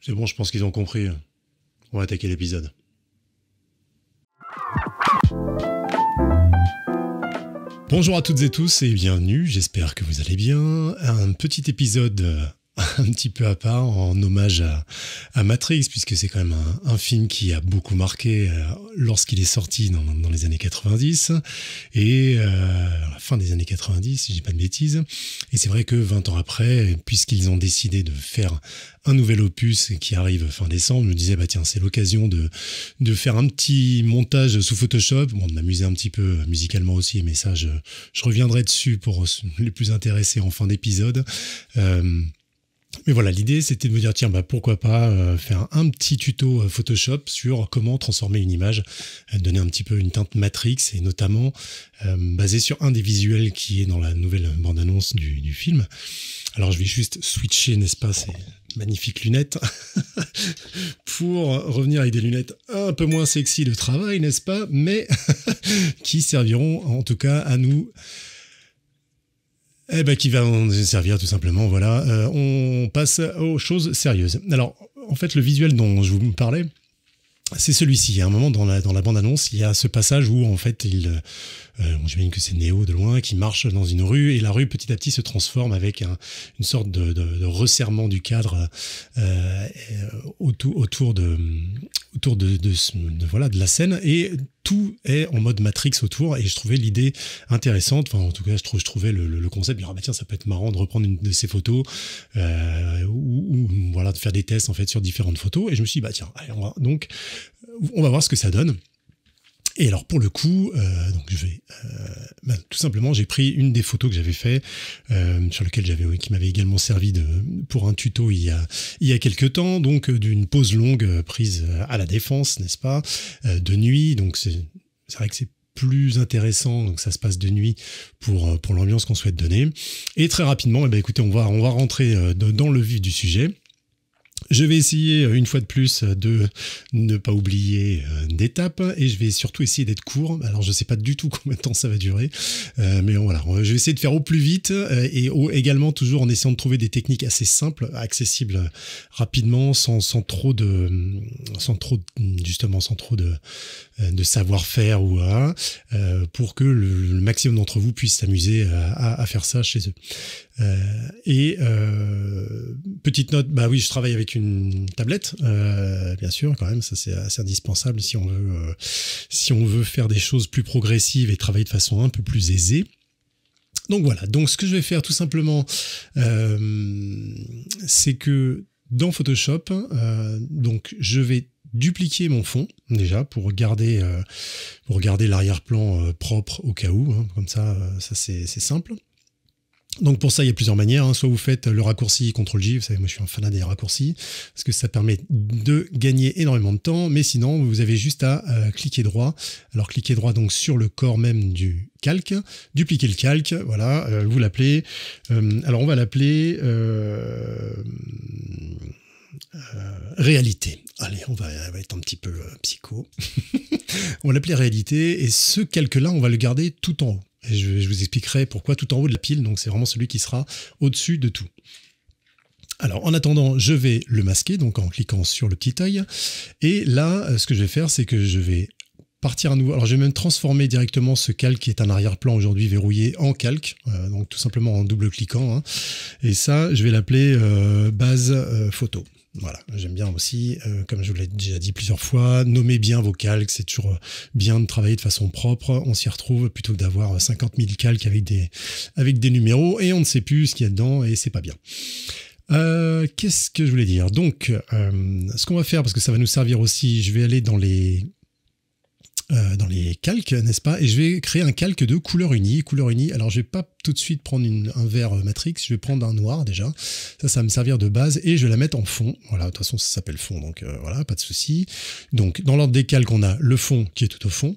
C'est bon, je pense qu'ils ont compris. On va attaquer l'épisode. Bonjour à toutes et tous et bienvenue, j'espère que vous allez bien. Un petit épisode un petit peu à part en hommage à Matrix, puisque c'est quand même un film qui a beaucoup marqué lorsqu'il est sorti dans les années 90 et à la fin des années 90, si je dis pas de bêtises. Et c'est vrai que 20 ans après, puisqu'ils ont décidé de faire un nouvel opus qui arrive fin décembre, je me disais, bah tiens, c'est l'occasion de faire un petit montage sous Photoshop, bon, de m'amuser un petit peu musicalement aussi, mais ça, je reviendrai dessus pour les plus intéressés en fin d'épisode. Mais voilà, l'idée c'était de me dire, tiens, bah pourquoi pas faire un petit tuto Photoshop sur comment transformer une image, donner un petit peu une teinte Matrix, et notamment basé sur un des visuels qui est dans la nouvelle bande-annonce du film. Alors je vais juste switcher, n'est-ce pas, ces magnifiques lunettes, pour revenir avec des lunettes un peu moins sexy de travail, n'est-ce pas, mais qui serviront en tout cas à nous... Eh ben, qui va en servir tout simplement, voilà. On passe aux choses sérieuses. Alors, en fait, le visuel dont je vous parlais, c'est celui-ci. À un moment dans la bande-annonce, il y a ce passage où, en fait, j'imagine que c'est Neo de loin, qui marche dans une rue, et la rue, petit à petit, se transforme avec une sorte de resserrement du cadre autour de la scène, et tout est en mode Matrix autour, et je trouvais l'idée intéressante. Enfin, en tout cas, je trouvais le concept, bah tiens, ça peut être marrant de reprendre une de ces photos, ou voilà, de faire des tests en fait sur différentes photos. Et je me suis dit, bah tiens, allez, on va voir ce que ça donne. Et alors pour le coup, donc je vais tout simplement, j'ai pris une des photos que j'avais fait, sur lequel qui m'avait également servi pour un tuto il y a quelques temps, donc d'une pause longue prise à la Défense, n'est-ce pas, de nuit. Donc c'est vrai que c'est plus intéressant, donc ça se passe de nuit pour l'ambiance qu'on souhaite donner. Et très rapidement, écoutez, on va rentrer dans le vif du sujet. Je vais essayer une fois de plus de ne pas oublier d'étapes, et je vais surtout essayer d'être court. Alors je sais pas du tout combien de temps ça va durer, mais voilà, je vais essayer de faire au plus vite, et également toujours en essayant de trouver des techniques assez simples, accessibles rapidement, sans trop de savoir-faire pour que le maximum d'entre vous puissent s'amuser à faire ça chez eux. Petite note, bah oui, je travaille avec une tablette, bien sûr, quand même, ça c'est assez indispensable si on veut faire des choses plus progressives et travailler de façon un peu plus aisée. Donc voilà, donc ce que je vais faire tout simplement, c'est que dans Photoshop, donc je vais dupliquer mon fond déjà pour garder l'arrière-plan propre au cas où, hein, comme ça c'est simple. Donc pour ça, il y a plusieurs manières, hein. Soit vous faites le raccourci CTRL-J, vous savez, moi je suis un fanat des raccourcis, parce que ça permet de gagner énormément de temps, mais sinon vous avez juste à cliquer droit. Alors cliquez droit donc sur le corps même du calque, dupliquer le calque, voilà, vous l'appelez, alors on va l'appeler réalité. Allez, on va être un petit peu psycho. On va l'appeler réalité, et ce calque-là, on va le garder tout en haut. Et je vous expliquerai pourquoi tout en haut de la pile, donc c'est vraiment celui qui sera au-dessus de tout. Alors en attendant, je vais le masquer, donc en cliquant sur le petit œil, et là, ce que je vais faire, c'est que je vais partir à nouveau. Alors je vais même transformer directement ce calque qui est un arrière-plan aujourd'hui verrouillé en calque, donc tout simplement en double-cliquant, hein. Et ça, je vais l'appeler base photo. Voilà, j'aime bien aussi, comme je vous l'ai déjà dit plusieurs fois, nommer bien vos calques, c'est toujours bien de travailler de façon propre, on s'y retrouve plutôt que d'avoir 50 000 calques avec des numéros, et on ne sait plus ce qu'il y a dedans, et c'est pas bien. Qu'est-ce que je voulais dire? Donc, ce qu'on va faire, parce que ça va nous servir aussi, je vais aller dans les calques, n'est-ce pas? Et je vais créer un calque de couleur unie. Couleur unie, alors je vais pas tout de suite prendre un vert matrix, je vais prendre un noir déjà. Ça va me servir de base et je vais la mettre en fond. Voilà, de toute façon, ça s'appelle fond, donc voilà, pas de souci. Donc, dans l'ordre des calques, on a le fond qui est tout au fond.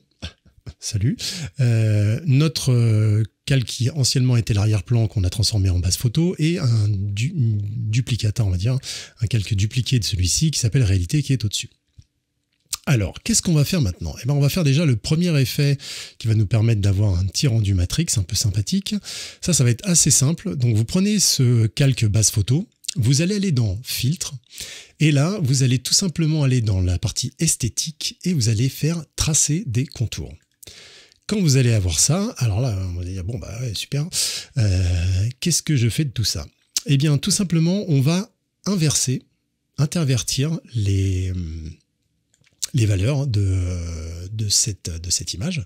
Salut. Notre calque qui anciennement était l'arrière-plan qu'on a transformé en base photo et un duplicata, on va dire, un calque dupliqué de celui-ci qui s'appelle réalité qui est au-dessus. Alors, qu'est-ce qu'on va faire maintenant? Eh ben, on va faire déjà le premier effet qui va nous permettre d'avoir un petit rendu matrix un peu sympathique. Ça va être assez simple. Donc, vous prenez ce calque base photo, vous allez aller dans filtre et là, vous allez tout simplement aller dans la partie esthétique et vous allez faire tracer des contours. Quand vous allez avoir ça, alors là, on va dire, bon, bah ouais, super. Qu'est-ce que je fais de tout ça? Eh bien, tout simplement, on va intervertir les valeurs de cette image,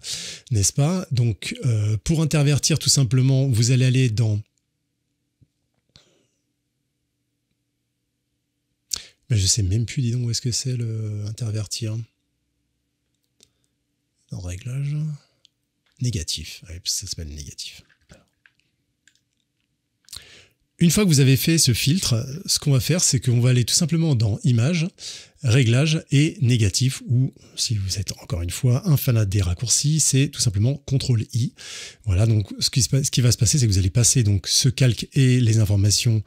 n'est-ce pas? Donc, pour intervertir, tout simplement, vous allez aller dans... Mais je sais même plus, dis donc, où est-ce que c'est le intervertir? Dans réglage... Négatif, ouais, ça s'appelle négatif. Une fois que vous avez fait ce filtre, ce qu'on va faire, c'est qu'on va aller tout simplement dans Images, Réglages et Négatif, ou si vous êtes encore une fois un fanat des raccourcis, c'est tout simplement CTRL-I. Voilà, donc ce qui va se passer, c'est que vous allez passer donc ce calque et les informations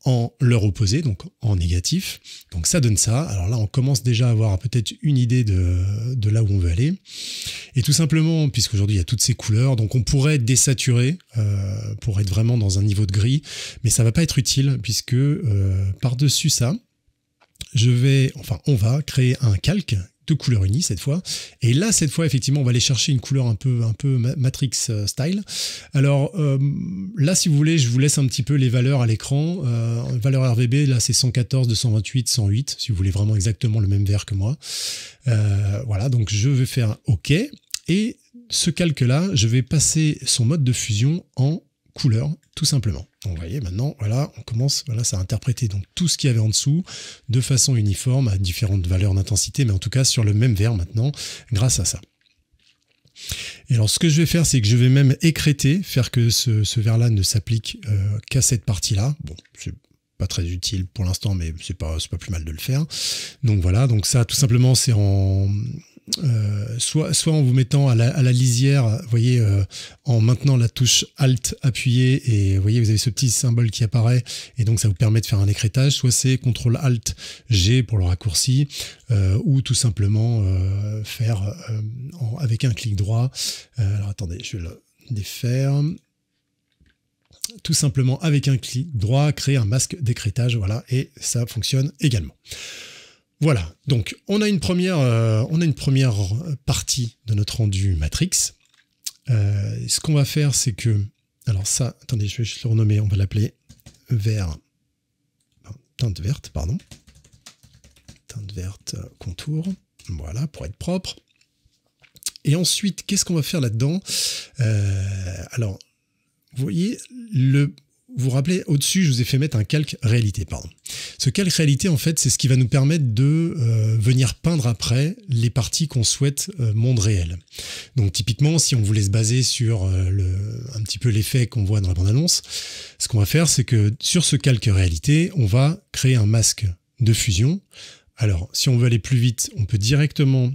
en leur opposé, donc en négatif. Donc ça donne ça. Alors là, on commence déjà à avoir peut-être une idée de là où on veut aller. Et tout simplement, puisqu'aujourd'hui il y a toutes ces couleurs, donc on pourrait désaturer pour être vraiment dans un niveau de gris, mais ça va pas être utile puisque par-dessus ça, on va créer un calque de couleur unie cette fois. Et là, cette fois, effectivement, on va aller chercher une couleur un peu Matrix style. Alors là, si vous voulez, je vous laisse un petit peu les valeurs à l'écran. Valeur RVB, là, c'est 114, 228, 108, si vous voulez vraiment exactement le même vert que moi. Voilà, donc je vais faire OK. Et ce calque-là, je vais passer son mode de fusion en couleur, tout simplement. Donc, vous voyez, maintenant, voilà, on commence ça à interpréter donc, tout ce qu'il y avait en dessous de façon uniforme à différentes valeurs d'intensité, mais en tout cas sur le même vert maintenant, grâce à ça. Et alors, ce que je vais faire, c'est que je vais même écréter, faire que ce vert-là ne s'applique qu'à cette partie-là. Bon, c'est pas très utile pour l'instant, mais c'est pas plus mal de le faire. Donc voilà, donc ça, tout simplement, c'est en... soit en vous mettant à la lisière, vous voyez, en maintenant la touche Alt appuyée et vous voyez, vous avez ce petit symbole qui apparaît et donc ça vous permet de faire un écrétage, soit c'est CTRL Alt G pour le raccourci ou tout simplement faire avec un clic droit. Alors attendez, je vais le défaire. Tout simplement avec un clic droit, créer un masque d'écrétage, voilà, et ça fonctionne également. Voilà, donc on a une première partie de notre rendu matrix. Ce qu'on va faire, c'est que... Alors ça, attendez, je vais juste le renommer, on va l'appeler teinte verte, pardon. Teinte verte contour, voilà, pour être propre. Et ensuite, qu'est-ce qu'on va faire là-dedans? Alors, vous voyez, vous vous rappelez, au-dessus, je vous ai fait mettre un calque réalité, pardon. Ce calque réalité, en fait, c'est ce qui va nous permettre de venir peindre après les parties qu'on souhaite monde réel. Donc, typiquement, si on voulait se baser sur un petit peu l'effet qu'on voit dans la bande-annonce, ce qu'on va faire, c'est que sur ce calque réalité, on va créer un masque de fusion. Alors, si on veut aller plus vite, on peut directement...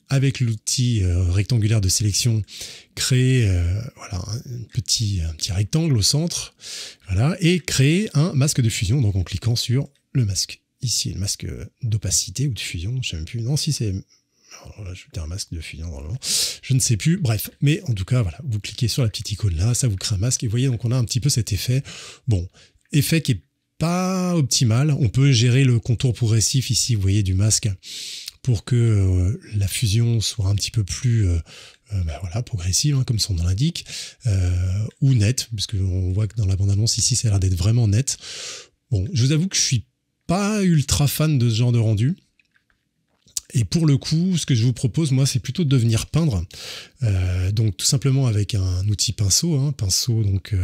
avec l'outil rectangulaire de sélection, créer voilà, un petit rectangle au centre, voilà, et créer un masque de fusion, donc en cliquant sur le masque. Ici, le masque d'opacité ou de fusion, je ne sais même plus, non, si c'est... Alors là, je vais un masque de fusion, normalement. Je ne sais plus, bref, mais en tout cas, voilà, vous cliquez sur la petite icône là, ça vous crée un masque, et vous voyez, donc on a un petit peu cet effet, bon, effet qui est pas optimal, on peut gérer le contour progressif ici, vous voyez, du masque, pour que la fusion soit un petit peu plus voilà, progressive, hein, comme son nom l'indique, ou nette, parce qu'on voit que dans la bande-annonce ici, ça a l'air d'être vraiment net. Bon, je vous avoue que je suis pas ultra fan de ce genre de rendu. Et pour le coup, ce que je vous propose, moi, c'est plutôt de venir peindre. Donc tout simplement avec un outil pinceau, pinceau donc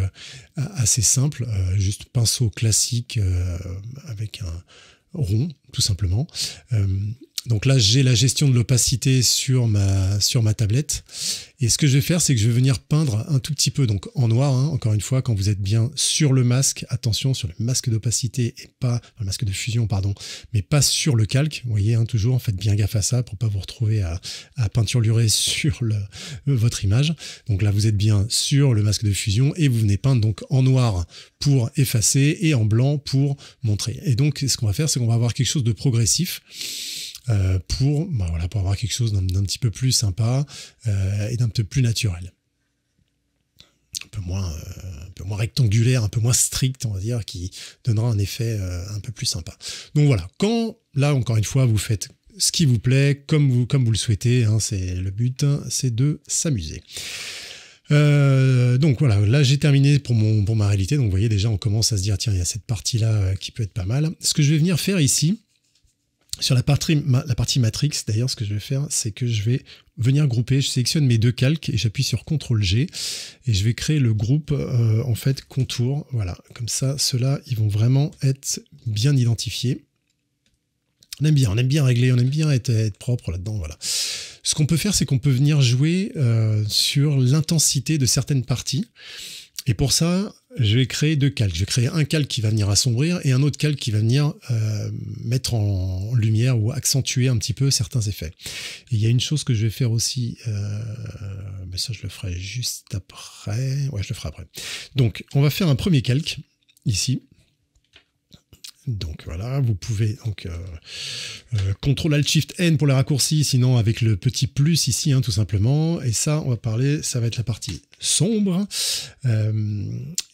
assez simple, juste pinceau classique avec un rond, tout simplement. Donc là, j'ai la gestion de l'opacité sur ma tablette. Et ce que je vais faire, c'est que je vais venir peindre un tout petit peu, donc en noir, encore une fois, quand vous êtes bien sur le masque, attention, sur le masque d'opacité et pas, le masque de fusion, pardon, mais pas sur le calque. Vous voyez, toujours, faites bien gaffe à ça pour pas vous retrouver à peinturlurer sur votre image. Donc là, vous êtes bien sur le masque de fusion et vous venez peindre donc en noir pour effacer et en blanc pour montrer. Et donc, ce qu'on va faire, c'est qu'on va avoir quelque chose de progressif. Pour avoir quelque chose d'un petit peu plus sympa et d'un peu plus naturel. Un peu moins rectangulaire, un peu moins strict, on va dire, qui donnera un effet un peu plus sympa. Donc voilà, quand, là, encore une fois, vous faites ce qui vous plaît, comme vous le souhaitez, c'est le but, c'est de s'amuser. Donc voilà, là j'ai terminé pour ma réalité. Donc vous voyez, déjà, on commence à se dire, tiens, il y a cette partie-là qui peut être pas mal. Ce que je vais venir faire ici, sur la partie Matrix, d'ailleurs, ce que je vais faire, c'est que je vais venir grouper, je sélectionne mes deux calques et j'appuie sur CTRL-G et je vais créer le groupe, en fait, contour. Voilà, comme ça, ceux-là, ils vont vraiment être bien identifiés. On aime bien régler, on aime bien être propre là-dedans, voilà. Ce qu'on peut faire, c'est qu'on peut venir jouer sur l'intensité de certaines parties. Et pour ça, je vais créer deux calques. Je vais créer un calque qui va venir assombrir et un autre calque qui va venir mettre en lumière ou accentuer un petit peu certains effets. Et il y a une chose que je vais faire aussi, mais ça je le ferai juste après. Ouais, je le ferai après. Donc, on va faire un premier calque ici. Donc voilà, vous pouvez donc CTRL-ALT-SHIFT-N pour les raccourcis, sinon avec le petit plus ici, tout simplement. Et ça, on va parler, ça va être la partie sombre.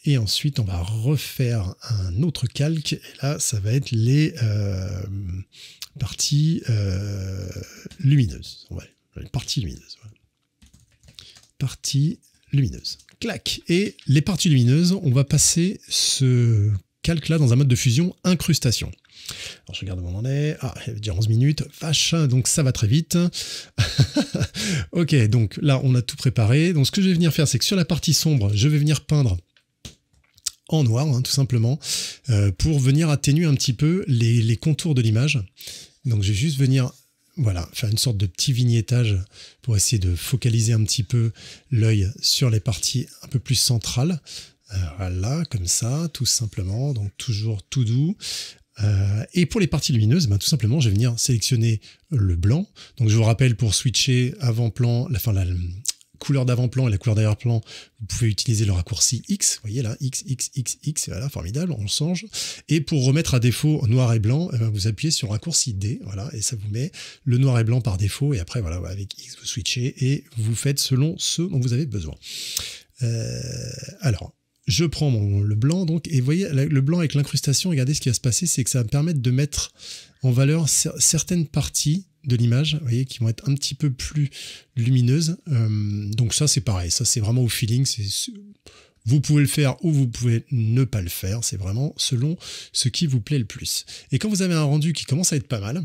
Et ensuite, on va refaire un autre calque. Et là, ça va être les parties lumineuses. Ouais, les parties lumineuses. Voilà. Parties lumineuses. Clac. Et les parties lumineuses, on va passer ce calque là dans un mode de fusion incrustation. Alors je regarde où on en est. Ah, il y a déjà 11 minutes. Vache, donc ça va très vite. Ok, donc là on a tout préparé. Donc ce que je vais venir faire, c'est que sur la partie sombre, je vais venir peindre en noir, tout simplement, pour venir atténuer un petit peu les contours de l'image. Donc je vais juste venir, voilà, faire une sorte de petit vignettage pour essayer de focaliser un petit peu l'œil sur les parties un peu plus centrales. Voilà, comme ça, tout simplement, donc toujours tout doux. Et pour les parties lumineuses, tout simplement, je vais venir sélectionner le blanc. Donc je vous rappelle, pour switcher avant-plan, la couleur d'avant-plan et la couleur d'arrière-plan, vous pouvez utiliser le raccourci X, vous voyez là, X, X, X, X, voilà, formidable, on change. Et pour remettre à défaut noir et blanc, vous appuyez sur le raccourci D, voilà, et ça vous met le noir et blanc par défaut, et après, voilà, avec X, vous switchez, et vous faites selon ce dont vous avez besoin. Alors, je prends le blanc, donc, et vous voyez, le blanc avec l'incrustation, regardez ce qui va se passer, c'est que ça va me permettre de mettre en valeur certaines parties de l'image, vous voyez, qui vont être un petit peu plus lumineuses. Donc ça, c'est pareil, ça c'est vraiment au feeling, vous pouvez le faire ou vous pouvez ne pas le faire, c'est vraiment selon ce qui vous plaît le plus. Et quand vous avez un rendu qui commence à être pas mal,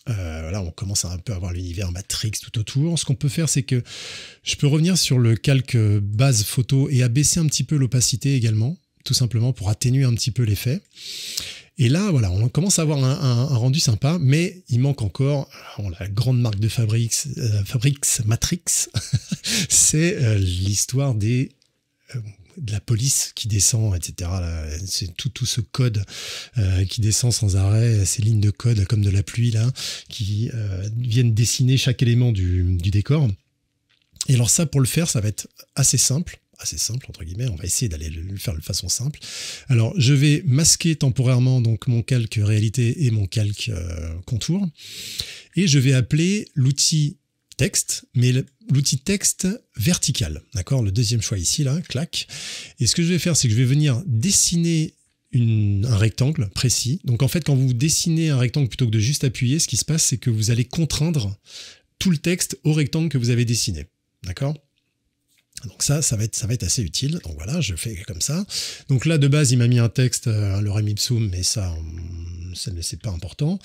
là on commence à un peu avoir l'univers Matrix tout autour. Ce qu'on peut faire, c'est que je peux revenir sur le calque base photo et abaisser un petit peu l'opacité également, tout simplement pour atténuer un petit peu l'effet. Et là, voilà, on commence à avoir un rendu sympa, mais il manque encore la grande marque de Fabrics Matrix, c'est l'histoire de la police qui descend, etc. C'est tout ce code qui descend sans arrêt, ces lignes de code comme de la pluie là, qui viennent dessiner chaque élément du décor. Et alors ça, pour le faire, ça va être assez simple entre guillemets, on va essayer d'aller le faire de façon simple. Alors je vais masquer temporairement donc mon calque réalité et mon calque contour, et je vais appeler l'outil texte, mais l'outil texte vertical, d'accord, le deuxième choix ici là, clac. Et ce que je vais faire, c'est que je vais venir dessiner un rectangle précis. Donc en fait, quand vous dessinez un rectangle plutôt que de juste appuyer, ce qui se passe, c'est que vous allez contraindre tout le texte au rectangle que vous avez dessiné, d'accord. Donc ça va être assez utile. Donc voilà, je fais comme ça. Donc là, de base, il m'a mis un texte, lorem ipsum, mais ça c'est pas important.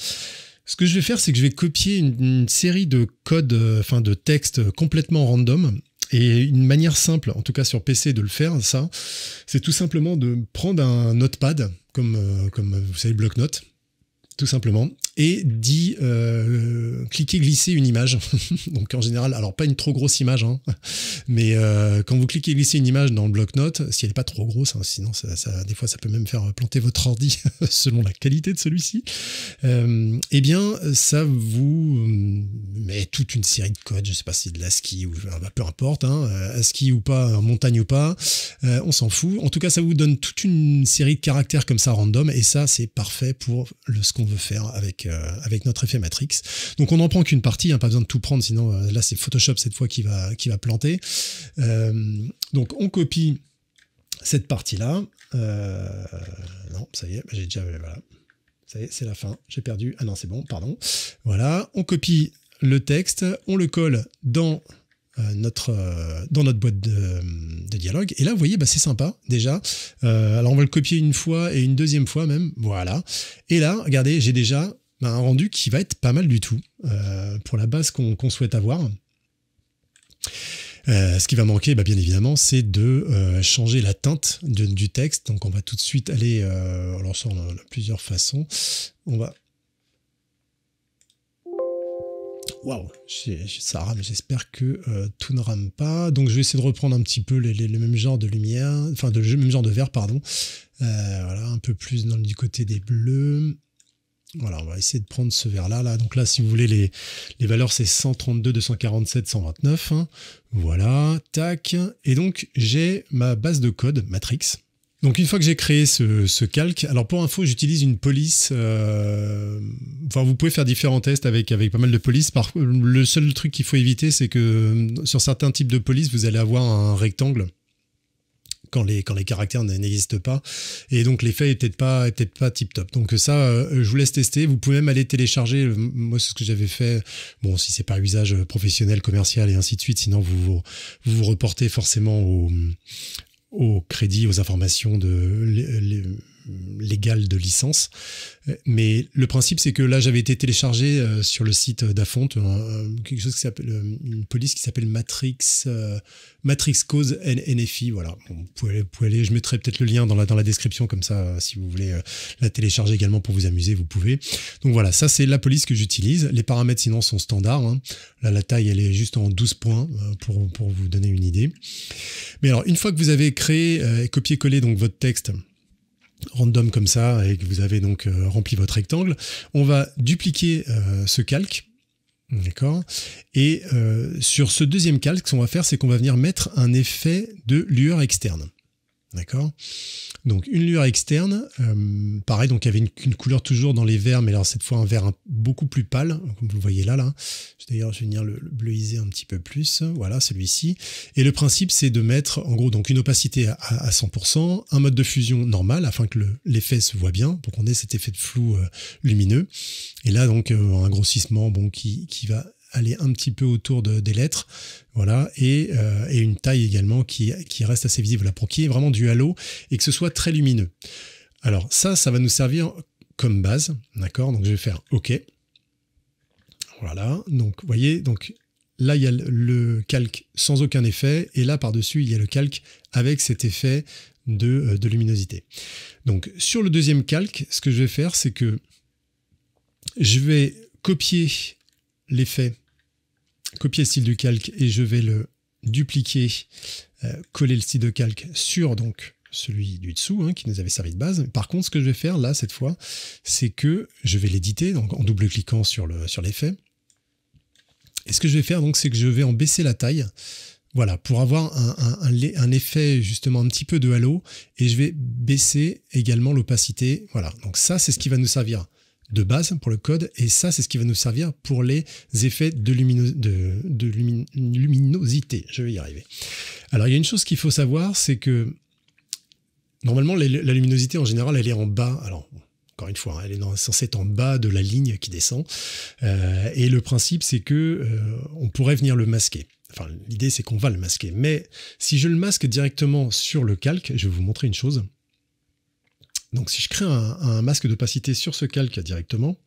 Ce que je vais faire, c'est que je vais copier une série de codes, de textes complètement random. Et une manière simple, en tout cas sur PC, de le faire, ça, c'est tout simplement de prendre un notepad, comme vous savez, le bloc-notes, tout simplement, et d'y cliquer, glisser une image. Donc en général, alors pas une trop grosse image, hein, mais quand vous cliquez, glisser une image dans le bloc-notes, si elle n'est pas trop grosse, hein, sinon des fois ça peut même faire planter votre ordi selon la qualité de celui-ci, eh bien ça vous met toute une série de codes, je ne sais pas si c'est de l'ASCII ou peu importe, hein, ASCII ou pas, montagne ou pas, on s'en fout. En tout cas, ça vous donne toute une série de caractères comme ça random, et ça c'est parfait pour ce qu'on veut faire avec notre effet Matrix. Donc on n'en prend qu'une partie, hein, pas besoin de tout prendre, sinon là c'est Photoshop cette fois qui va planter. Donc on copie cette partie-là. Non, ça y est, j'ai déjà... Voilà. Ça y est, c'est la fin, j'ai perdu. Ah non, c'est bon, pardon. Voilà, on copie le texte, on le colle dans notre boîte de dialogue. Et là, vous voyez, c'est sympa, déjà. Alors, on va le copier une fois et une deuxième fois même. Voilà. Et là, regardez, j'ai déjà un rendu qui va être pas mal du tout pour la base qu'on souhaite avoir. Ce qui va manquer, bien évidemment, c'est de changer la teinte du texte. Donc, on va tout de suite aller... alors ça, on a plusieurs façons. On va... Waouh, ça rame, j'espère que tout ne rame pas. Donc je vais essayer de reprendre un petit peu le même genre de lumière, enfin le même genre de vert, pardon. Voilà, un peu plus du côté des bleus. Voilà, on va essayer de prendre ce vert-là. Là. Donc là, si vous voulez, les valeurs, c'est 132, 247, 129. Hein. Voilà, tac. Et donc, j'ai ma base de code Matrix. Donc une fois que j'ai créé ce calque, alors pour info, j'utilise une police, vous pouvez faire différents tests avec pas mal de polices. Le seul truc qu'il faut éviter, c'est que sur certains types de polices, vous allez avoir un rectangle quand les caractères n'existent pas. Et donc l'effet est peut-être pas tip-top. Donc ça, je vous laisse tester. Vous pouvez même aller télécharger. Moi, c'est ce que j'avais fait. Bon, si c'est pas usage professionnel, commercial et ainsi de suite, sinon vous reportez forcément au crédit, aux informations légales de licence. Mais le principe, c'est que là, j'avais été téléchargé sur le site d'Afont, quelque chose qui s'appelle une police qui s'appelle Matrix Cause NFI. Voilà, bon, vous pouvez aller, je mettrai peut-être le lien dans la description, comme ça, si vous voulez la télécharger également pour vous amuser, vous pouvez. Donc voilà, ça c'est la police que j'utilise. Les paramètres sinon sont standards. Hein. Là, la taille, elle est juste en 12 points pour vous donner une idée. Mais alors, une fois que vous avez créé et copié-collé donc votre texte random comme ça et que vous avez donc rempli votre rectangle, on va dupliquer ce calque, d'accord, et sur ce deuxième calque, ce qu'on va faire, c'est qu'on va venir mettre un effet de lueur externe, d'accord. Donc une lueur externe, pareil, donc il y avait une couleur toujours dans les verts, mais alors cette fois un vert beaucoup plus pâle, comme vous le voyez là. D'ailleurs, je vais venir le bleuiser un petit peu plus, voilà, celui-ci. Et le principe, c'est de mettre, en gros, donc une opacité à 100%, un mode de fusion normal, afin que l'effet se voit bien, pour qu'on ait cet effet de flou lumineux. Et là, donc, un grossissement qui va aller un petit peu autour des lettres, voilà, et une taille également qui reste assez visible, là, pour qu'il y ait vraiment du halo et que ce soit très lumineux. Alors ça va nous servir comme base, d'accord. Donc je vais faire OK. Voilà, donc vous voyez, donc là il y a le calque sans aucun effet, et là par-dessus il y a le calque avec cet effet de luminosité. Donc sur le deuxième calque, ce que je vais faire, c'est que je vais copier l'effet, copier le style du calque, et je vais le dupliquer, coller le style de calque sur donc celui du dessous, hein, qui nous avait servi de base. Par contre, ce que je vais faire là cette fois, c'est que je vais l'éditer donc en double-cliquant sur l'effet. Et ce que je vais faire donc, c'est que je vais en baisser la taille, voilà, pour avoir un effet justement un petit peu de halo, et je vais baisser également l'opacité. Voilà, donc ça c'est ce qui va nous servir de base pour le code, et ça c'est ce qui va nous servir pour les effets de luminosité. Je vais y arriver. Alors il y a une chose qu'il faut savoir, c'est que normalement la luminosité en général elle est en bas. Alors encore une fois, elle est censée être en bas de la ligne qui descend, et le principe c'est que on pourrait venir le masquer. Enfin, l'idée c'est qu'on va le masquer, mais si je le masque directement sur le calque, je vais vous montrer une chose. Donc si je crée un masque d'opacité sur ce calque directement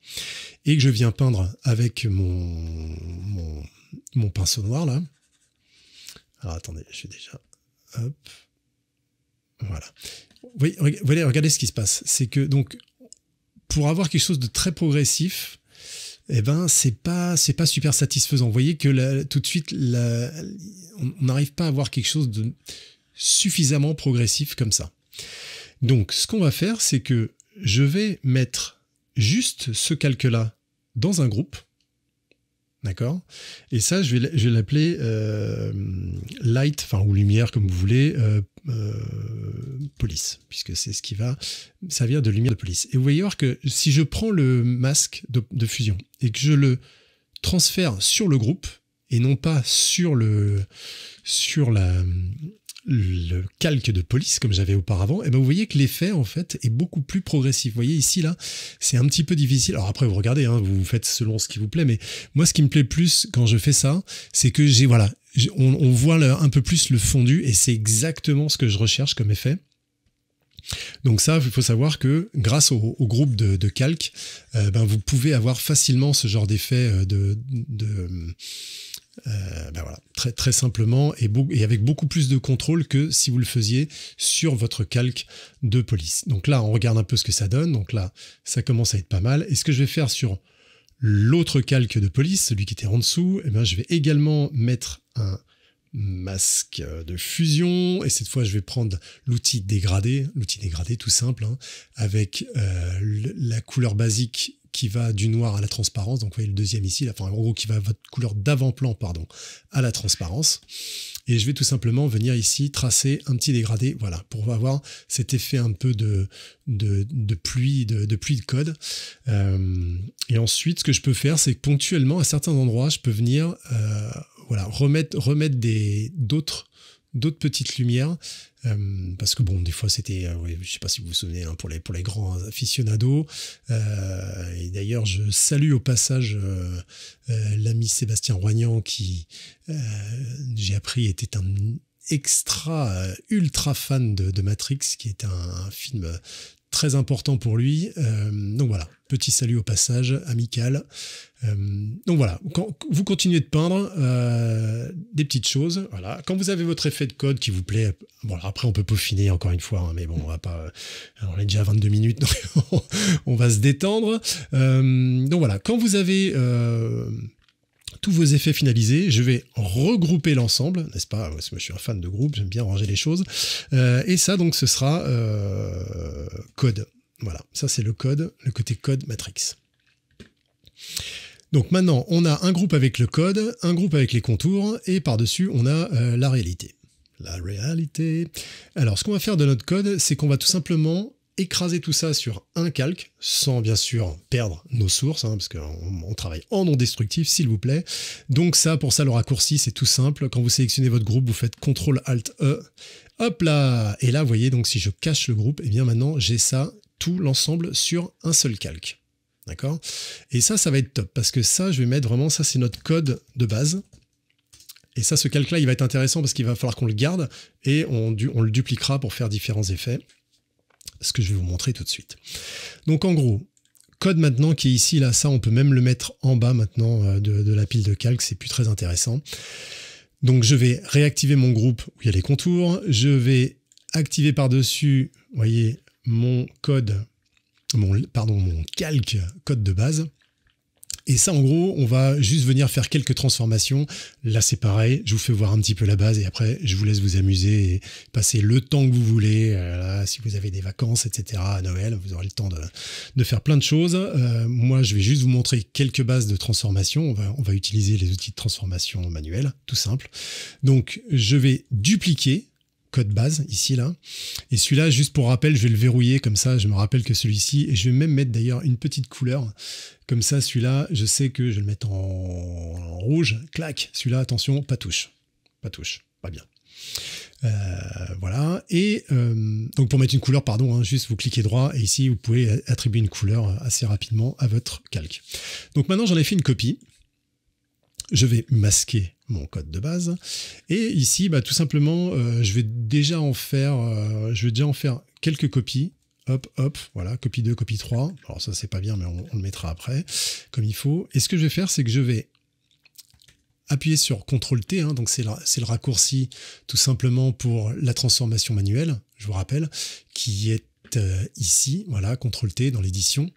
et que je viens peindre avec mon pinceau noir là. Alors attendez, je vais déjà... Hop. Voilà. Vous voyez, regardez ce qui se passe. C'est que donc pour avoir quelque chose de très progressif, eh ben c'est pas super satisfaisant. Vous voyez que tout de suite on n'arrive pas à avoir quelque chose de suffisamment progressif comme ça. Donc ce qu'on va faire, c'est que je vais mettre juste ce calque-là dans un groupe. D'accord? Et ça, je vais l'appeler light, enfin, ou lumière, comme vous voulez, police, puisque c'est ce qui va servir de lumière de police. Et vous voyez voir que si je prends le masque de fusion et que je le transfère sur le groupe, et non pas sur le calque de police comme j'avais auparavant, et ben vous voyez que l'effet en fait est beaucoup plus progressif. Vous voyez ici là, c'est un petit peu difficile. Alors après vous regardez, hein, vous faites selon ce qui vous plaît, mais moi ce qui me plaît plus quand je fais ça, c'est que on voit un peu plus le fondu et c'est exactement ce que je recherche comme effet. Donc ça, il faut savoir que grâce au groupe de calque, ben vous pouvez avoir facilement ce genre d'effet ben voilà, très, très simplement et avec beaucoup plus de contrôle que si vous le faisiez sur votre calque de police. Donc là, on regarde un peu ce que ça donne. Donc là, ça commence à être pas mal. Et ce que je vais faire sur l'autre calque de police, celui qui était en dessous, eh ben, je vais également mettre un masque de fusion. Et cette fois, je vais prendre l'outil dégradé tout simple, hein, avec la couleur basique qui va du noir à la transparence, donc vous voyez le deuxième ici, là, enfin, en gros qui va votre couleur d'avant-plan, pardon, à la transparence. Et je vais tout simplement venir ici tracer un petit dégradé, voilà, pour avoir cet effet un peu de pluie de code. Et ensuite, ce que je peux faire, c'est que ponctuellement, à certains endroits, je peux venir voilà, remettre d'autres petites lumières, parce que bon, des fois c'était, je sais pas si vous vous souvenez, hein, pour les grands aficionados, et d'ailleurs je salue au passage l'ami Sébastien Roignan qui, j'ai appris, était un ultra fan de Matrix, qui est un film très important pour lui. Donc voilà, petit salut au passage, amical. Donc voilà, quand vous continuez de peindre des petites choses, voilà. Quand vous avez votre effet de code qui vous plaît, bon après on peut peaufiner encore une fois, hein, mais bon on va pas, on est déjà à 22 minutes, donc on va se détendre. Donc voilà, quand vous avez tous vos effets finalisés, je vais regrouper l'ensemble, n'est-ce pas? Moi je suis un fan de groupe, j'aime bien ranger les choses. Et ça donc ce sera code. Voilà, ça c'est le code, le côté code Matrix. Donc maintenant, on a un groupe avec le code, un groupe avec les contours, et par-dessus, on a la réalité. La réalité. Alors, ce qu'on va faire de notre code, c'est qu'on va tout simplement écraser tout ça sur un calque, sans bien sûr perdre nos sources, hein, parce qu'on travaille en non destructif, s'il vous plaît. Donc ça, pour ça, le raccourci, c'est tout simple. Quand vous sélectionnez votre groupe, vous faites CTRL-ALT-E. Hop là! Et là, vous voyez, donc si je cache le groupe, et bien maintenant, j'ai ça, tout l'ensemble sur un seul calque. D'accord? Et ça va être top, parce que ça, je vais mettre vraiment, ça c'est notre code de base. Et ça, ce calque-là, il va être intéressant parce qu'il va falloir qu'on le garde et on le dupliquera pour faire différents effets. Ce que je vais vous montrer tout de suite. Donc en gros, code maintenant qui est ici, là, ça on peut même le mettre en bas maintenant de la pile de calque, c'est plus très intéressant. Donc je vais réactiver mon groupe où il y a les contours, je vais activer par-dessus, vous voyez, mon code, mon calque code de base. Et ça, en gros, on va juste venir faire quelques transformations. Là, c'est pareil. Je vous fais voir un petit peu la base et après, je vous laisse vous amuser et passer le temps que vous voulez. Là, si vous avez des vacances, etc. à Noël, vous aurez le temps de faire plein de choses. Moi, je vais juste vous montrer quelques bases de transformation. On va utiliser les outils de transformation manuels, tout simple. Donc, je vais dupliquer code base ici là, et celui-là juste pour rappel je vais le verrouiller comme ça je me rappelle que celui-ci, et je vais même mettre d'ailleurs une petite couleur comme ça, celui-là je sais que je vais le mettre en rouge, clac, celui-là attention, pas touche, pas bien. Voilà, et donc pour mettre une couleur, pardon, hein, juste vous cliquez droit et ici vous pouvez attribuer une couleur assez rapidement à votre calque. Donc maintenant j'en ai fait une copie. Je vais masquer mon code de base et ici, bah, tout simplement, je vais déjà en faire quelques copies. hop, hop, voilà, copie 2, copie 3. Alors ça, c'est pas bien, mais on le mettra après, comme il faut. Et ce que je vais faire, c'est que je vais appuyer sur CTRL-T, hein, donc c'est le raccourci tout simplement pour la transformation manuelle, je vous rappelle, qui est ici, voilà, CTRL-T dans l'édition.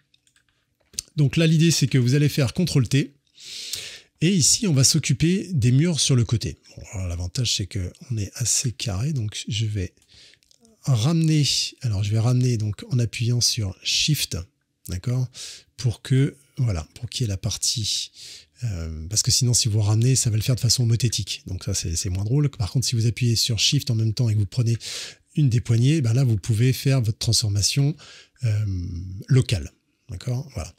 Donc là, l'idée, c'est que vous allez faire CTRL-T, et ici, on va s'occuper des murs sur le côté. Bon, l'avantage, c'est qu'on est assez carré, donc je vais ramener, alors je vais ramener donc en appuyant sur Shift, d'accord, pour que, voilà, pour qu'il y ait la partie, parce que sinon, si vous ramenez, ça va le faire de façon mothétique, donc ça, c'est moins drôle. Par contre, si vous appuyez sur Shift en même temps et que vous prenez une des poignées, ben là, vous pouvez faire votre transformation locale. D'accord, voilà.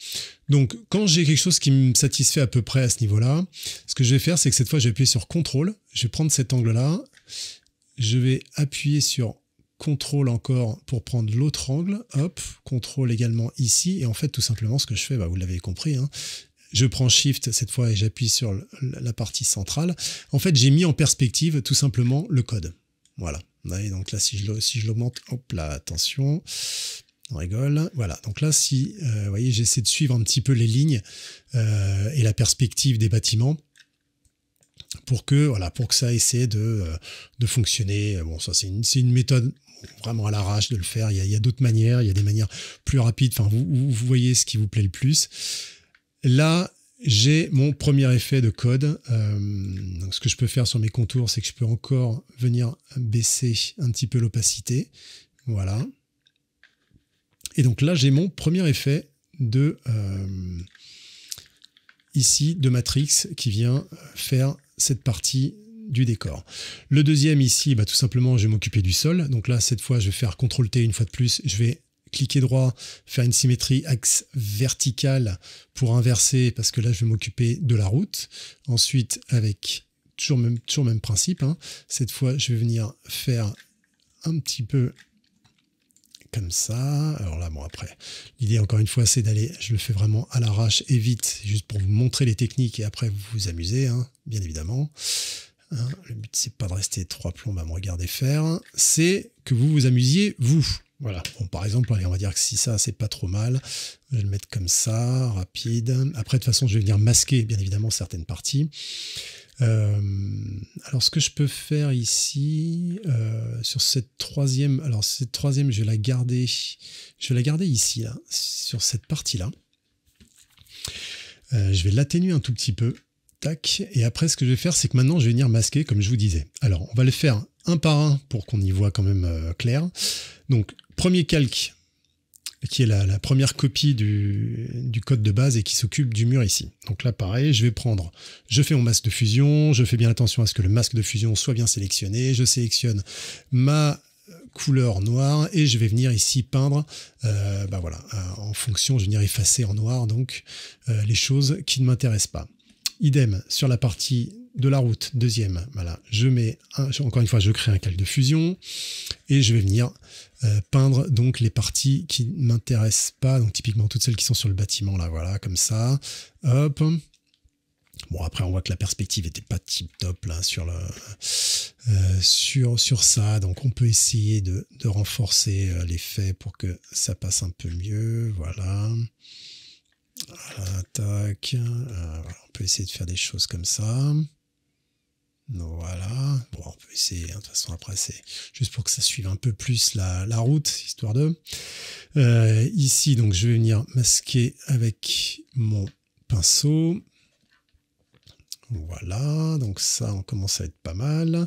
Donc, quand j'ai quelque chose qui me satisfait à peu près à ce niveau-là, ce que je vais faire, c'est que cette fois, je vais appuyer sur CTRL. Je vais prendre cet angle-là. Je vais appuyer sur CTRL encore pour prendre l'autre angle. Hop, CTRL également ici. Et en fait, tout simplement, ce que je fais, bah, vous l'avez compris, hein, je prends Shift cette fois et j'appuie sur la partie centrale. En fait, j'ai mis en perspective tout simplement le code. Voilà. Et donc là, si je l'augmente, hop là, attention. On rigole. Voilà, donc là, si vous voyez, j'essaie de suivre un petit peu les lignes et la perspective des bâtiments pour que, voilà, pour que ça essaie de fonctionner. Bon, ça, c'est une méthode vraiment à l'arrache de le faire. Il y a d'autres manières, il y a des manières plus rapides. Enfin, vous voyez ce qui vous plaît le plus. Là, j'ai mon premier effet de code. Donc, ce que je peux faire sur mes contours, c'est que je peux encore venir baisser un petit peu l'opacité. Voilà. Et donc là, j'ai mon premier effet de ici de Matrix qui vient faire cette partie du décor. Le deuxième ici, bah, tout simplement, je vais m'occuper du sol. Donc là, cette fois, je vais faire CTRL-T une fois de plus. Je vais cliquer droit, faire une symétrie axe vertical pour inverser, parce que là, je vais m'occuper de la route. Ensuite, avec toujours même principe, hein, cette fois, je vais venir faire un petit peu comme ça. Alors là, bon, après, l'idée, encore une fois, c'est d'aller, je le fais vraiment à l'arrache et vite, juste pour vous montrer les techniques et après vous vous amusez, hein, bien évidemment. Hein, le but, c'est pas de rester trois plombes à me regarder faire, c'est que vous vous amusiez, vous. Voilà. Bon, par exemple, allez, on va dire que si ça, c'est pas trop mal, je vais le mettre comme ça, rapide. Après, de toute façon, je vais venir masquer, bien évidemment, certaines parties. Alors, ce que je peux faire ici, sur cette troisième, alors cette troisième, je vais la garder ici, là, sur cette partie-là. Je vais l'atténuer un tout petit peu. Tac. Et après, ce que je vais faire, c'est que maintenant, je vais venir masquer, comme je vous disais. Alors, on va le faire un par un pour qu'on y voit quand même clair. Donc, premier calque, qui est la première copie du code de base et qui s'occupe du mur ici. Donc là, pareil, je fais mon masque de fusion, je fais bien attention à ce que le masque de fusion soit bien sélectionné, je sélectionne ma couleur noire et je vais venir ici peindre, bah voilà, en fonction, je vais venir effacer en noir donc les choses qui ne m'intéressent pas. Idem sur la partie de la route, deuxième, voilà, encore une fois, je crée un calque de fusion et je vais venir peindre donc les parties qui ne m'intéressent pas, donc typiquement toutes celles qui sont sur le bâtiment, là, voilà, comme ça, hop. Bon, après, on voit que la perspective n'était pas tip-top là sur ça, donc on peut essayer de renforcer l'effet pour que ça passe un peu mieux, voilà. Voilà, tac, voilà, on peut essayer de faire des choses comme ça. Voilà, bon, on peut essayer, hein, de toute façon après c'est juste pour que ça suive un peu plus la route, histoire de... ici, donc je vais venir masquer avec mon pinceau. Voilà, donc ça, on commence à être pas mal.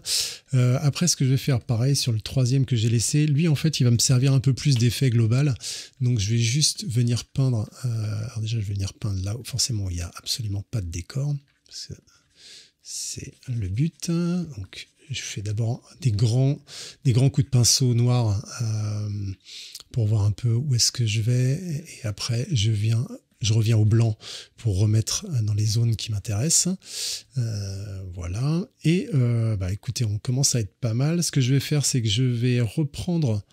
Après, ce que je vais faire, pareil, sur le troisième que j'ai laissé, lui, en fait, il va me servir un peu plus d'effet global. Donc, je vais juste venir peindre... alors déjà, je vais venir peindre là où, forcément, il n'y a absolument pas de décor. Parce que c'est le but. Donc, je fais d'abord des grands coups de pinceau noir pour voir un peu où est-ce que je vais. Et après, je reviens au blanc pour remettre dans les zones qui m'intéressent. Voilà. Et bah, écoutez, on commence à être pas mal. Ce que je vais faire, c'est que je vais reprendre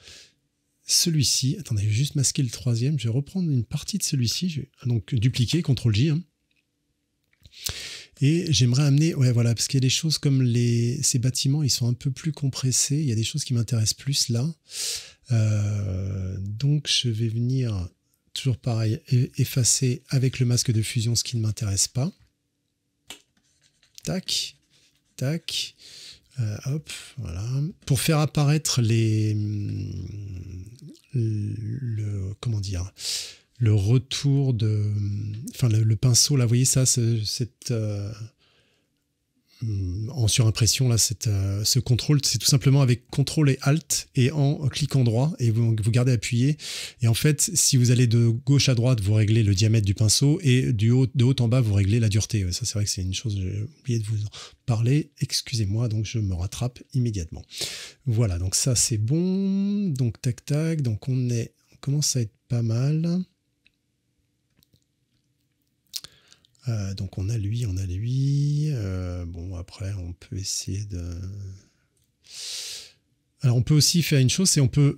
celui-ci. Attendez, je vais juste masquer le troisième. Je vais reprendre une partie de celui-ci. Donc dupliquer, CTRL-J. Hein. Et j'aimerais amener, ouais voilà, parce qu'il y a des choses comme ces bâtiments, ils sont un peu plus compressés. Il y a des choses qui m'intéressent plus là. Donc je vais venir, toujours pareil, effacer avec le masque de fusion ce qui ne m'intéresse pas. Tac, tac. Hop, voilà. Pour faire apparaître comment dire, le retour de, enfin le pinceau là, vous voyez ça, en surimpression là, ce contrôle, c'est tout simplement avec CTRL et ALT et en cliquant droit et vous gardez appuyé. Et en fait, si vous allez de gauche à droite, vous réglez le diamètre du pinceau et de haut en bas, vous réglez la dureté. Ça, c'est vrai que c'est une chose, j'ai oublié de vous en parler. Excusez-moi, donc je me rattrape immédiatement. Voilà, donc ça c'est bon. Donc tac tac, donc on commence à être pas mal. Donc on a lui. Bon, après on peut essayer de... Alors on peut aussi faire une chose, c'est on peut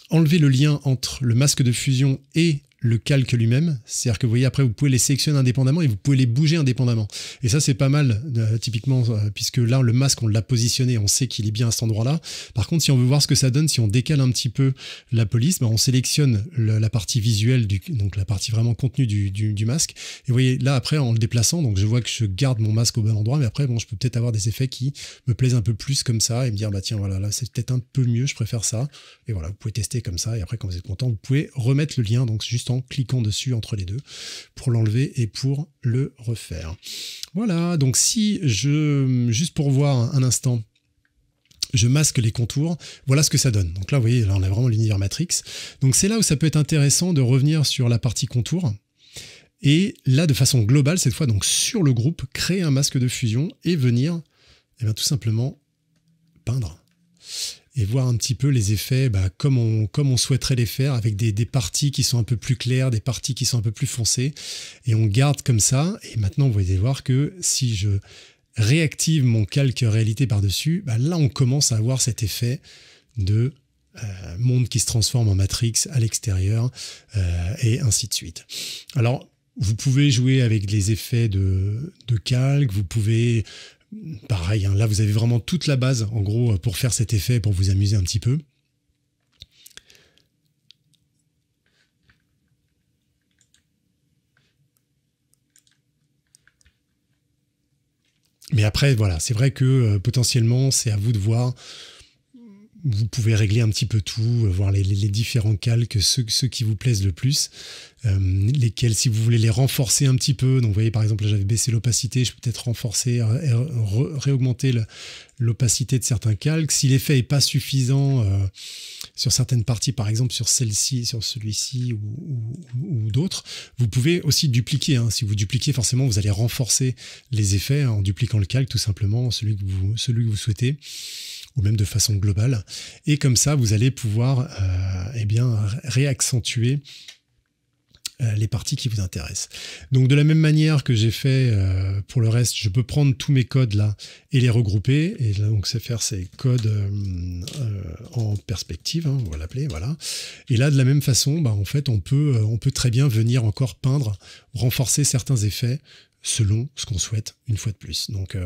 enlever le lien entre le masque de fusion et le calque lui-même. C'est-à-dire que vous voyez, après vous pouvez les sélectionner indépendamment et vous pouvez les bouger indépendamment. Et ça c'est pas mal, typiquement, puisque là le masque on l'a positionné, on sait qu'il est bien à cet endroit-là. Par contre, si on veut voir ce que ça donne, si on décale un petit peu la police, on sélectionne la partie visuelle, donc la partie vraiment contenue du masque. Et vous voyez, là après en le déplaçant, donc je vois que je garde mon masque au bon endroit, mais après bon, je peux peut-être avoir des effets qui me plaisent un peu plus comme ça et me dire bah tiens voilà, là c'est peut-être un peu mieux, je préfère ça. Et voilà, vous pouvez tester comme ça et après quand vous êtes content, vous pouvez remettre le lien, donc juste en cliquant dessus entre les deux pour l'enlever et pour le refaire. Voilà, donc si juste pour voir un instant, je masque les contours, voilà ce que ça donne. Donc là, vous voyez, là on a vraiment l'univers Matrix. Donc c'est là où ça peut être intéressant de revenir sur la partie contour. Et là, de façon globale, cette fois, donc sur le groupe, créer un masque de fusion et venir tout simplement peindre. Et voir un petit peu les effets comme on souhaiterait les faire, avec des parties qui sont un peu plus claires, des parties qui sont un peu plus foncées. Et on garde comme ça. Et maintenant, vous allez voir que si je réactive mon calque réalité par-dessus, là, on commence à avoir cet effet de monde qui se transforme en Matrix à l'extérieur, et ainsi de suite. Alors, vous pouvez jouer avec les effets de calque, vous pouvez... Pareil, là vous avez vraiment toute la base en gros pour faire cet effet, pour vous amuser un petit peu. Mais après voilà, c'est vrai que potentiellement c'est à vous de voir. Vous pouvez régler un petit peu tout, voir les différents calques, ceux qui vous plaisent le plus, lesquels, si vous voulez les renforcer un petit peu, donc vous voyez par exemple là j'avais baissé l'opacité, je peux peut-être renforcer, réaugmenter l'opacité de certains calques. Si l'effet n'est pas suffisant sur certaines parties, par exemple sur celle-ci, sur celui-ci ou d'autres, vous pouvez aussi dupliquer. Si vous dupliquez, forcément vous allez renforcer les effets en dupliquant le calque tout simplement, celui que vous souhaitez, ou même de façon globale. Et comme ça, vous allez pouvoir réaccentuer les parties qui vous intéressent. Donc de la même manière que j'ai fait pour le reste, je peux prendre tous mes codes là et les regrouper. Et là, donc c'est faire ces codes en perspective, on va l'appeler, voilà. Et là, de la même façon, en fait, on peut très bien venir encore peindre, renforcer certains effets selon ce qu'on souhaite, une fois de plus. Donc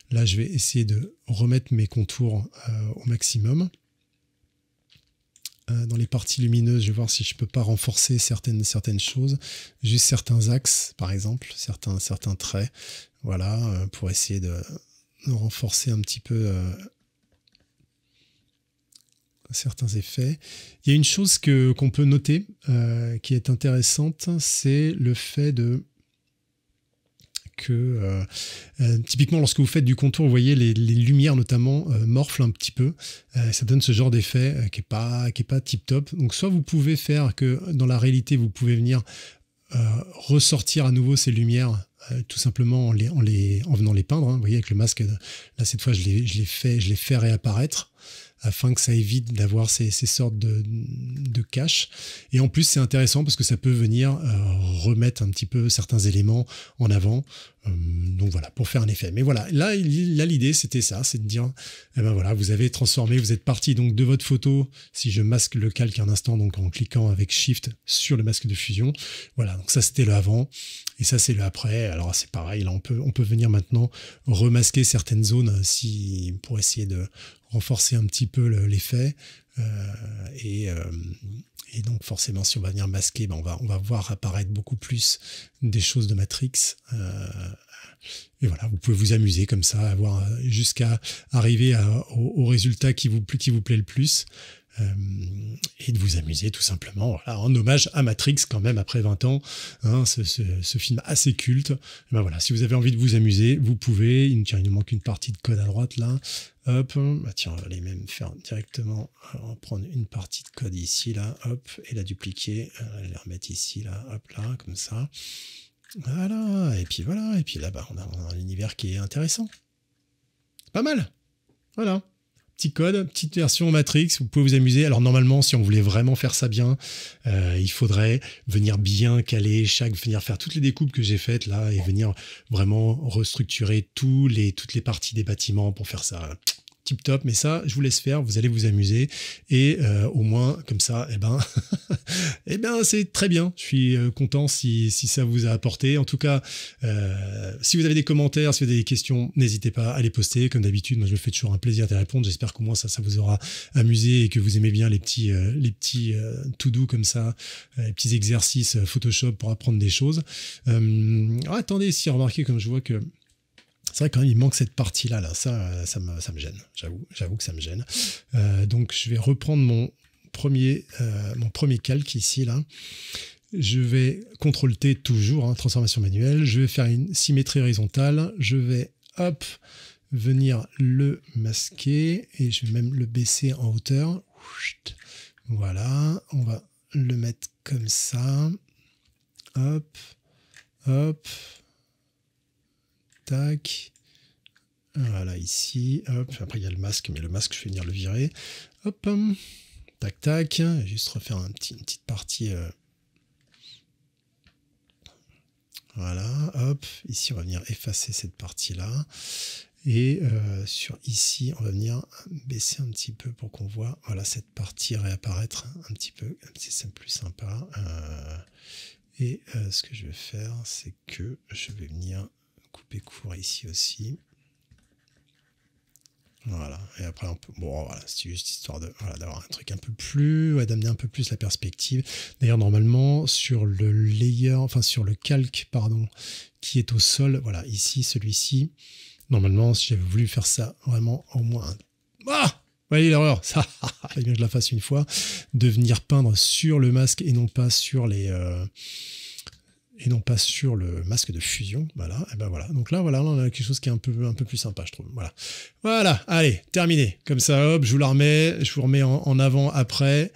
là, je vais essayer de remettre mes contours au maximum. Dans les parties lumineuses, je vais voir si je peux pas renforcer certaines choses, juste certains axes, par exemple, certains traits, voilà, pour essayer de renforcer un petit peu certains effets. Il y a une chose qu'on peut noter qui est intéressante, c'est le fait que typiquement lorsque vous faites du contour, vous voyez les lumières notamment morflent un petit peu, ça donne ce genre d'effet qui est pas tip top. Donc soit vous pouvez faire que dans la réalité vous pouvez venir ressortir à nouveau ces lumières tout simplement en venant les peindre, vous voyez avec le masque là cette fois je les fais réapparaître afin que ça évite d'avoir ces sortes de caches. Et en plus, c'est intéressant parce que ça peut venir remettre un petit peu certains éléments en avant. Donc voilà, pour faire un effet. Mais voilà, là l'idée c'était ça, c'est de dire, eh ben voilà, vous avez transformé, vous êtes parti donc de votre photo. Si je masque le calque un instant, donc en cliquant avec Shift sur le masque de fusion, voilà, donc ça c'était le avant et ça c'est le après. Alors c'est pareil, là on peut venir maintenant remasquer certaines zones pour essayer de renforcer un petit peu l'effet. Et donc forcément, si on va venir masquer, ben on va voir apparaître beaucoup plus des choses de Matrix. Et voilà, vous pouvez vous amuser comme ça, avoir jusqu'à arriver au résultat qui vous plaît le plus. Et de vous amuser tout simplement, voilà, en hommage à Matrix quand même après 20 ans, hein, ce film assez culte. Et ben voilà, si vous avez envie de vous amuser, vous pouvez. Il nous manque une partie de code à droite là. Hop, bah tiens, on va aller même faire directement, on va prendre une partie de code ici là, hop, et la dupliquer, la remettre ici là, hop là, comme ça. Voilà, et puis là bah on a un univers qui est intéressant. Pas mal. Voilà. Petit code, petite version Matrix, vous pouvez vous amuser. Alors normalement, si on voulait vraiment faire ça bien, il faudrait venir bien caler venir faire toutes les découpes que j'ai faites là et venir vraiment restructurer toutes les parties des bâtiments pour faire ça tip top. Mais ça, je vous laisse faire, vous allez vous amuser et au moins comme ça, eh ben c'est très bien. Je suis content si ça vous a apporté. En tout cas, si vous avez des commentaires, si vous avez des questions, n'hésitez pas à les poster. Comme d'habitude, moi je me fais toujours un plaisir de répondre. J'espère qu'au moins ça vous aura amusé et que vous aimez bien les petits to-do comme ça, les petits exercices Photoshop pour apprendre des choses. Attendez, si remarquez comme je vois que c'est vrai quand même il manque cette partie-là, ça me gêne, j'avoue que ça me gêne. Donc je vais reprendre mon premier calque ici, là. Je vais CTRL-T toujours, hein, transformation manuelle, je vais faire une symétrie horizontale, je vais hop, venir le masquer et je vais même le baisser en hauteur. Voilà, on va le mettre comme ça, hop, hop, tac, voilà ici, hop, après il y a le masque, mais le masque je vais venir le virer, hop, tac tac, juste refaire une petite partie, voilà, hop, ici on va venir effacer cette partie là, et sur ici on va venir baisser un petit peu pour qu'on voit, voilà, cette partie réapparaître un petit peu, c'est plus sympa, et ce que je vais faire c'est que je vais venir couper court ici aussi. Voilà, et après on peut, bon voilà, c'est juste histoire d'avoir un truc un peu plus, d'amener un peu plus la perspective. D'ailleurs normalement sur le layer, enfin sur le calque pardon, qui est au sol, voilà, ici celui-ci, normalement si j'avais voulu faire ça vraiment au moins voyez l'erreur, ça, il bien que je la fasse une fois, de venir peindre sur le masque et non pas sur le masque de fusion, voilà, et ben voilà, donc là, voilà, on a quelque chose qui est un peu plus sympa, je trouve, voilà, allez, terminé, comme ça, hop, je vous vous remets en avant après,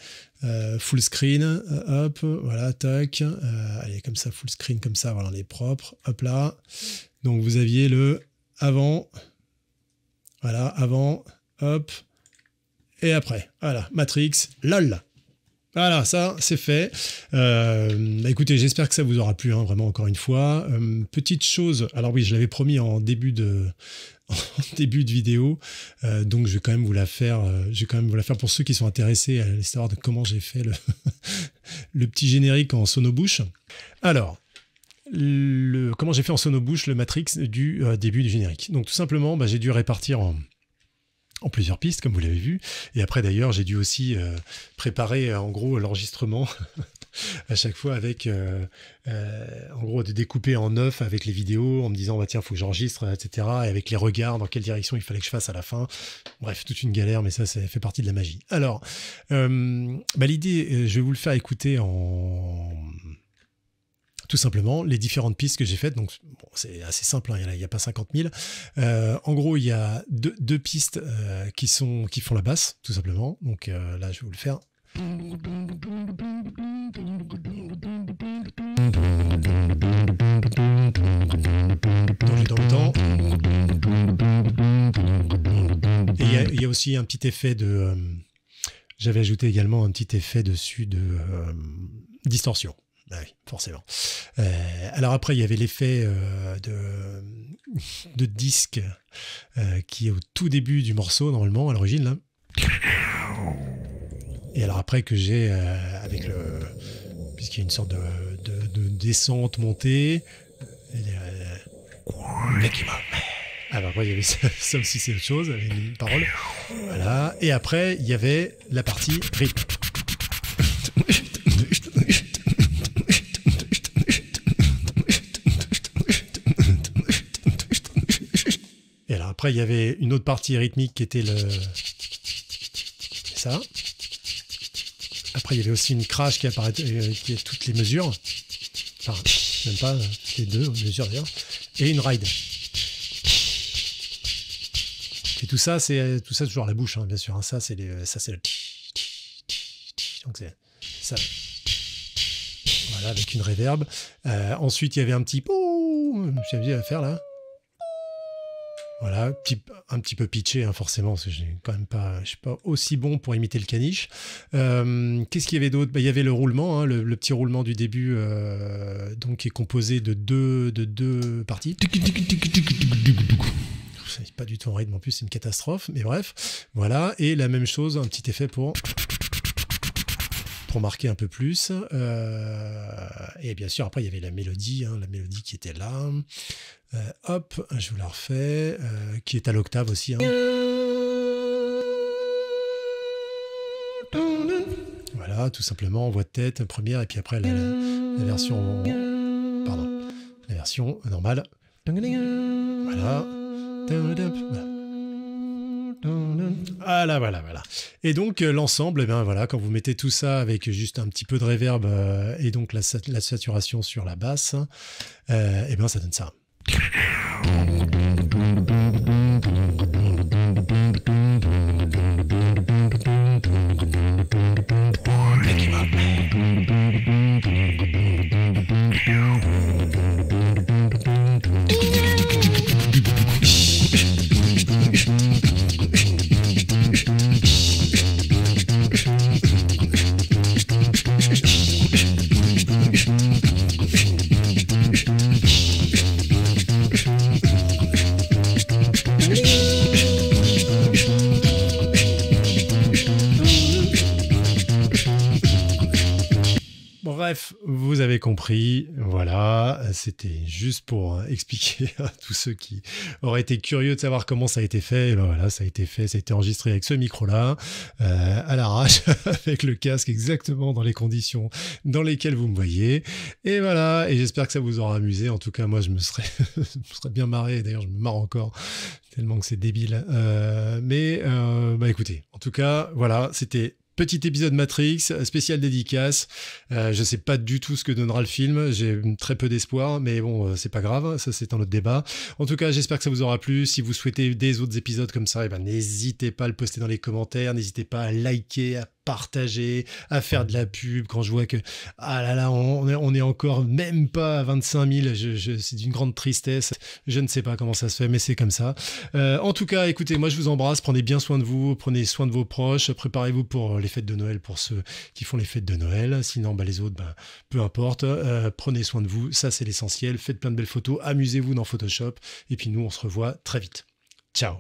full screen, hop, voilà, tac, allez, comme ça, full screen, comme ça, voilà, on est propre, hop là, donc vous aviez le avant, voilà, avant, hop, et après, voilà, Matrix, lol. Voilà, ça, c'est fait. Écoutez, j'espère que ça vous aura plu, hein, vraiment, encore une fois. Petite chose, alors oui, je l'avais promis en début de vidéo, donc je vais quand même vous la faire. Pour ceux qui sont intéressés à l'histoire de comment j'ai fait le petit générique en sonobouche. Alors, comment j'ai fait en sonobouche le Matrix du début du générique. Donc tout simplement, j'ai dû répartir en plusieurs pistes, comme vous l'avez vu. Et après, d'ailleurs, j'ai dû aussi préparer, en gros, l'enregistrement à chaque fois avec, en gros, de découper en 9 avec les vidéos, en me disant, tiens, il faut que j'enregistre, etc. Et avec les regards, dans quelle direction il fallait que je fasse à la fin. Bref, toute une galère, mais ça fait partie de la magie. Alors, l'idée, je vais vous le faire écouter tout simplement les différentes pistes que j'ai faites. Donc bon, c'est assez simple, hein, il n'y a pas 50 000. En gros, il y a deux pistes qui font la basse, tout simplement. Donc là, je vais vous le faire. Dans le temps. Et il y a aussi un petit effet de... j'avais ajouté également un petit effet dessus de distorsion. Ah oui, forcément. Alors après, il y avait l'effet de disque qui est au tout début du morceau, normalement, à l'origine, là. Et alors après que j'ai, avec le... puisqu'il y a une sorte de descente, montée... Alors après, il y avait ça aussi, c'est autre chose, avec une parole. Voilà. Et après, il y avait la partie rythme. Et alors après, il y avait une autre partie rythmique qui était ça. Après, il y avait aussi une crash qui apparaît, qui est toutes les mesures. Enfin, même pas les deux mesures d'ailleurs. Et une ride. Et tout ça, c'est toujours à la bouche, hein, bien sûr. Hein. Ça, c'est le... Donc, c'est ça. Voilà, avec une reverb. Ensuite, il y avait un petit... J'avais à faire, là. Voilà, un petit peu pitché, hein, forcément, parce que je suis pas aussi bon pour imiter le caniche. Qu'est-ce qu'il y avait d'autre? Il y avait le roulement, hein, le petit roulement du début, donc qui est composé de deux parties. C'est pas du tout en rythme, en plus c'est une catastrophe, mais bref, voilà. Et la même chose, un petit effet pour marquer un peu plus. Et bien sûr, après il y avait la mélodie qui était là. Hop, je vous la refais, qui est à l'octave aussi. Hein. Voilà, tout simplement, voix de tête, première, et puis après la version... Pardon, la version normale. Voilà. Voilà. Et donc l'ensemble, eh bien, voilà, quand vous mettez tout ça avec juste un petit peu de reverb et donc la saturation sur la basse, eh bien ça donne ça. Bref, vous avez compris, voilà, c'était juste pour expliquer à tous ceux qui auraient été curieux de savoir comment ça a été fait. Et ben voilà, ça a été fait, ça a été enregistré avec ce micro-là, à l'arrache, avec le casque exactement dans les conditions dans lesquelles vous me voyez. Et voilà, et j'espère que ça vous aura amusé. En tout cas, moi, je me serais bien marré. D'ailleurs, je me marre encore, tellement que c'est débile. Bah écoutez, en tout cas, voilà, c'était... Petit épisode Matrix, spécial dédicace. Je sais pas du tout ce que donnera le film. J'ai très peu d'espoir, mais bon, c'est pas grave. Ça, c'est un autre débat. En tout cas, j'espère que ça vous aura plu. Si vous souhaitez des autres épisodes comme ça, eh ben, n'hésitez pas à le poster dans les commentaires. N'hésitez pas à liker, à partager, à faire de la pub. Quand je vois que, ah là là, on est encore même pas à 25 000, c'est d'une grande tristesse. Je ne sais pas comment ça se fait, mais c'est comme ça. En tout cas, écoutez, moi, je vous embrasse. Prenez bien soin de vous. Prenez soin de vos proches. Préparez-vous pour les fêtes de Noël pour ceux qui font les fêtes de Noël. Sinon, les autres, peu importe. Prenez soin de vous. Ça, c'est l'essentiel. Faites plein de belles photos. Amusez-vous dans Photoshop. Et puis, nous, on se revoit très vite. Ciao.